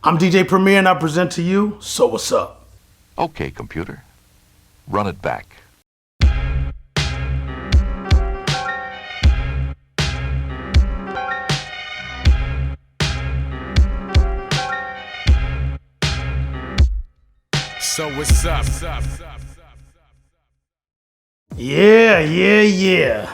I'm DJ Preemo and I present to you So What's Up. Okay, computer, run it back. So what's up? Yeah.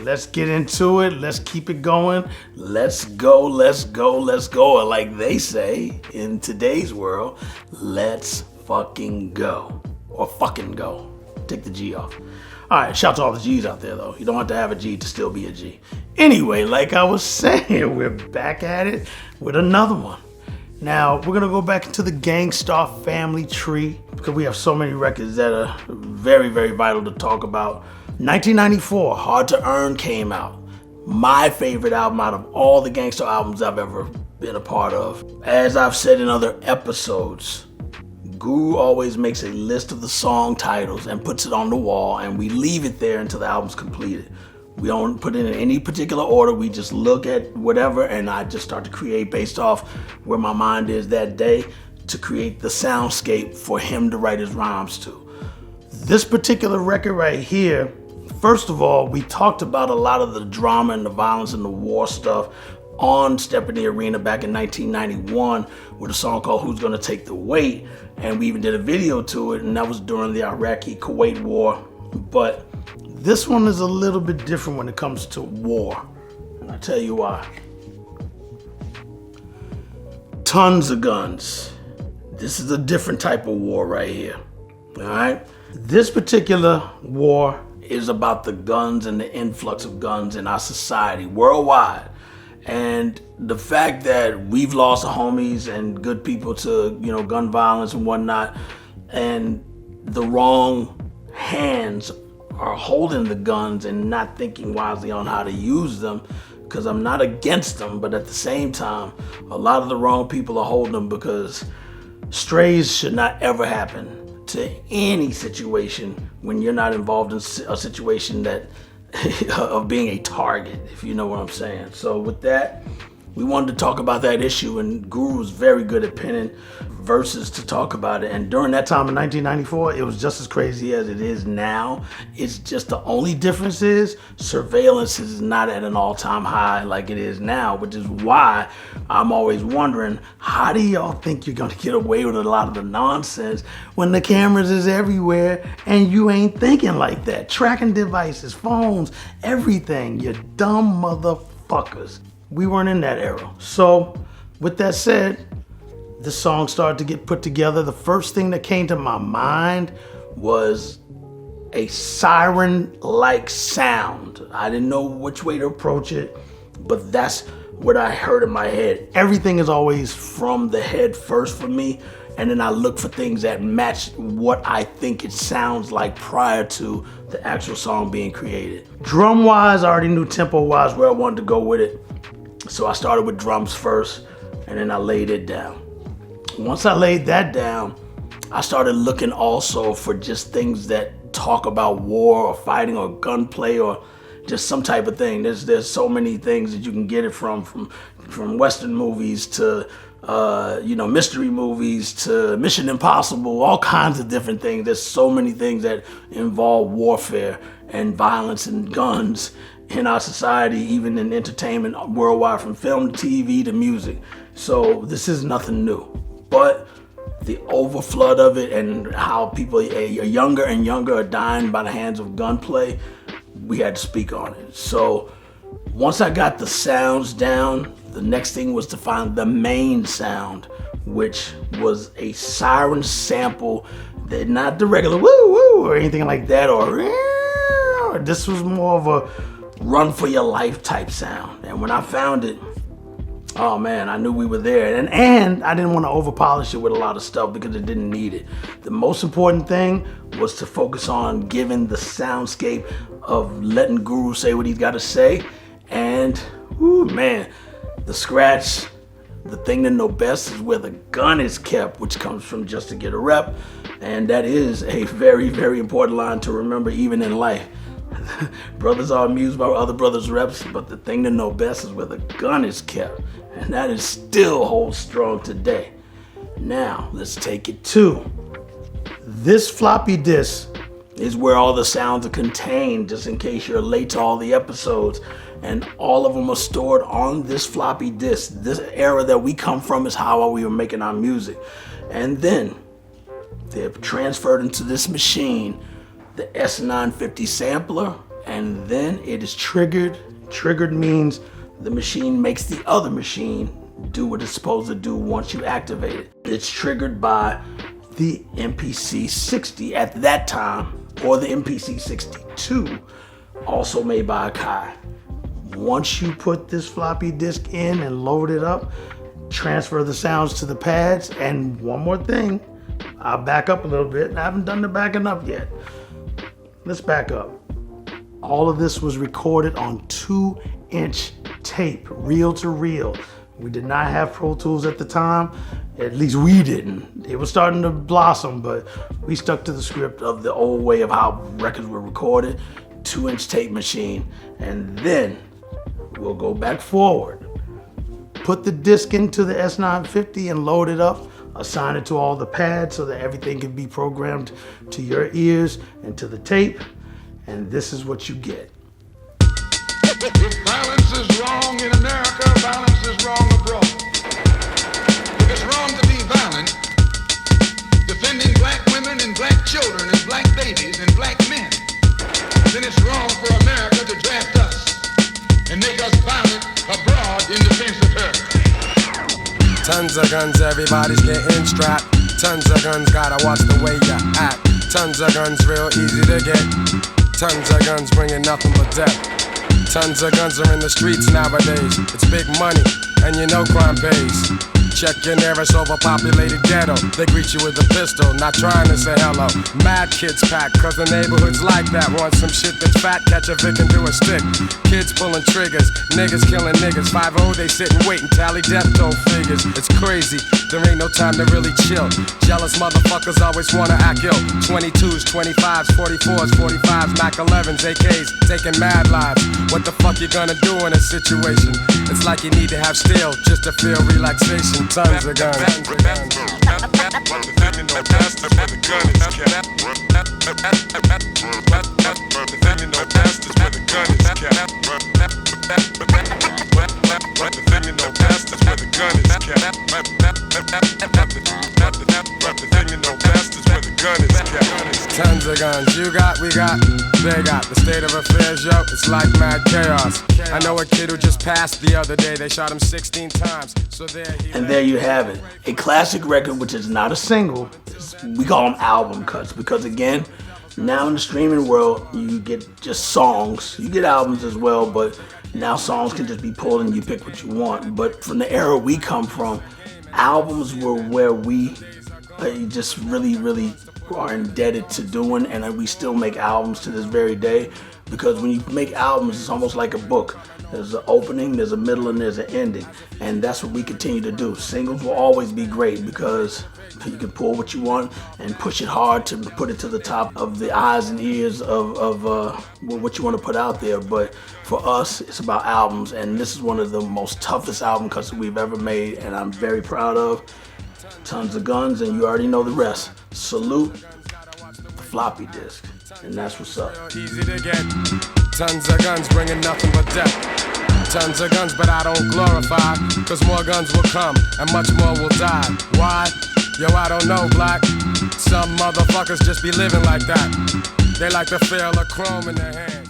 Let's get into it. Let's keep it going. Let's go. Or like they say in today's world, let's fucking go. Or fucking go. Take the G off. All right, shout to all the G's out there, though. You don't have to have a G to still be a G. Anyway, like I was saying, we're back at it with another one. Now, we're going to go back into the Gang Starr family tree because we have so many records that are very, very vital to talk about. 1994, Hard to Earn came out. My favorite album out of all the Gang Starr albums I've ever been a part of. As I've said in other episodes, Guru always makes a list of the song titles and puts it on the wall, and we leave it there until the album's completed. We don't put it in any particular order. We just look at whatever, and I just start to create based off where my mind is that day to create the soundscape for him to write his rhymes to. This particular record right here, first of all, we talked about a lot of the drama and the violence and the war stuff on Step in the Arena back in 1991 with a song called Who's Gonna Take the Weight, and we even did a video to it, and that was during the Iraqi-Kuwait War. But this one is a little bit different when it comes to war, and I'll tell you why. Tonz O Gunz. This is a different type of war right here, all right? This particular war is about the guns and the influx of guns in our society worldwide. And the fact that we've lost homies and good people to, gun violence and whatnot, and the wrong hands are holding the guns and not thinking wisely on how to use them, because I'm not against them, but at the same time, a lot of the wrong people are holding them because strays should not ever happen to any situation when you're not involved in a situation that of being a target, if you know what I'm saying. So with that, we wanted to talk about that issue, and Guru was very good at penning verses to talk about it. And during that time in 1994, it was just as crazy as it is now. It's just the only difference is surveillance is not at an all-time high like it is now, which is why I'm always wondering, how do y'all think you're gonna get away with a lot of the nonsense when the cameras is everywhere and you ain't thinking like that? Tracking devices, phones, everything, you dumb motherfuckers. We weren't in that era. So with that said, the song started to get put together. The first thing that came to my mind was a siren-like sound. I didn't know which way to approach it, but that's what I heard in my head. Everything is always from the head first for me, and then I look for things that match what I think it sounds like prior to the actual song being created. Drum-wise, I already knew tempo-wise where I wanted to go with it. So I started with drums first, and then I laid it down. Once I laid that down, I started looking also for just things that talk about war or fighting or gunplay or just some type of thing. There's so many things that you can get it from Western movies to mystery movies to Mission Impossible, all kinds of different things. There's so many things that involve warfare and violence and guns in our society, even in entertainment worldwide, from film to TV to music. So this is nothing new, but the overflood of it and how people younger and younger are dying by the hands of gunplay, we had to speak on it. So once I got the sounds down, the next thing was to find the main sound, which was a siren sample, that not the regular woo woo or anything like that, or this was more of a run for your life type sound. And when I found it, oh man, I knew we were there. And I didn't want to over polish it with a lot of stuff because it didn't need it. The most important thing was to focus on giving the soundscape of letting Guru say what he's got to say. And man, the scratch, the thing to know best is where the gun is kept, which comes from Just to Get a Rep. And that is a very, very important line to remember even in life. Brothers are amused by other brothers' reps, but the thing to know best is where the gun is kept. And that is still holds strong today. Now, let's take it to this floppy disk is where all the sounds are contained, just in case you're late to all the episodes. And all of them are stored on this floppy disk. This era that we come from is how we were making our music. And then they're transferred into this machine, the S950 sampler, and then it is triggered. Triggered means the machine makes the other machine do what it's supposed to do once you activate it. It's triggered by the MPC 60 at that time, or the MPC 62, also made by Akai. Once you put this floppy disk in and load it up, transfer the sounds to the pads. And one more thing, I'll back up a little bit, and I haven't done the backing up yet. Let's back up. All of this was recorded on 2-inch tape, reel to reel. We did not have Pro Tools at the time. At least we didn't. It was starting to blossom, but we stuck to the script of the old way of how records were recorded, 2-inch tape machine. And then we'll go back forward. Put the disc into the S950 and load it up. Assign it to all the pads so that everything can be programmed to your ears and to the tape. And this is what you get. If violence is wrong in America, violence is wrong abroad. If it's wrong to be violent, defending black women and black children and black babies and black men, then it's wrong for America to draft us and make us violent abroad in defense of her. Tons of guns, everybody's getting strapped. Tons of guns, gotta watch the way you act. Tons of guns, real easy to get. Tons of guns, bringing nothing but death. Tons of guns are in the streets nowadays. It's big money, and you know crime pays. Check your nearest overpopulated ghetto. They greet you with a pistol, not trying to say hello. Mad kids pack, cause the neighborhood's like that. Want some shit that's fat, catch a victim to a stick. Kids pulling triggers, niggas killing niggas. 5-0, they sit and wait and tally death toll figures. It's crazy, there ain't no time to really chill. Jealous motherfuckers always wanna act ill. 22s, 25s, 44s, 45s, Mac 11s, AKs, taking mad lives. What the fuck you gonna do in a situation? It's like you need to have steel just to feel relaxation. Tons of guns. Tons of guns, you got, we got, they got. The state of affairs, yo, it's like mad chaos. I know a kid who just passed the other day, they shot him 16 times, so there you have it. A classic record, which is not a single. We call them album cuts, because again, now in the streaming world, you get just songs. You get albums as well, but now songs can just be pulled and you pick what you want. But from the era we come from, albums were where we just really are indebted to doing, and we still make albums to this very day, because when you make albums, it's almost like a book. There's an opening, there's a middle, and there's an ending, and that's what we continue to do. Singles will always be great because you can pull what you want and push it hard to put it to the top of the eyes and ears of what you want to put out there. But for us, it's about albums, and this is one of the most toughest album cuts that we've ever made, and I'm very proud of. Tons of guns, and you already know the rest. Salute the floppy disk, and that's what's up. Easy to get. Tons of guns bringing nothing but death. Tons of guns, but I don't glorify, cause more guns will come and much more will die. Why? Yo, I don't know, black. Some motherfuckers just be living like that. They like to feel a chrome in their hand.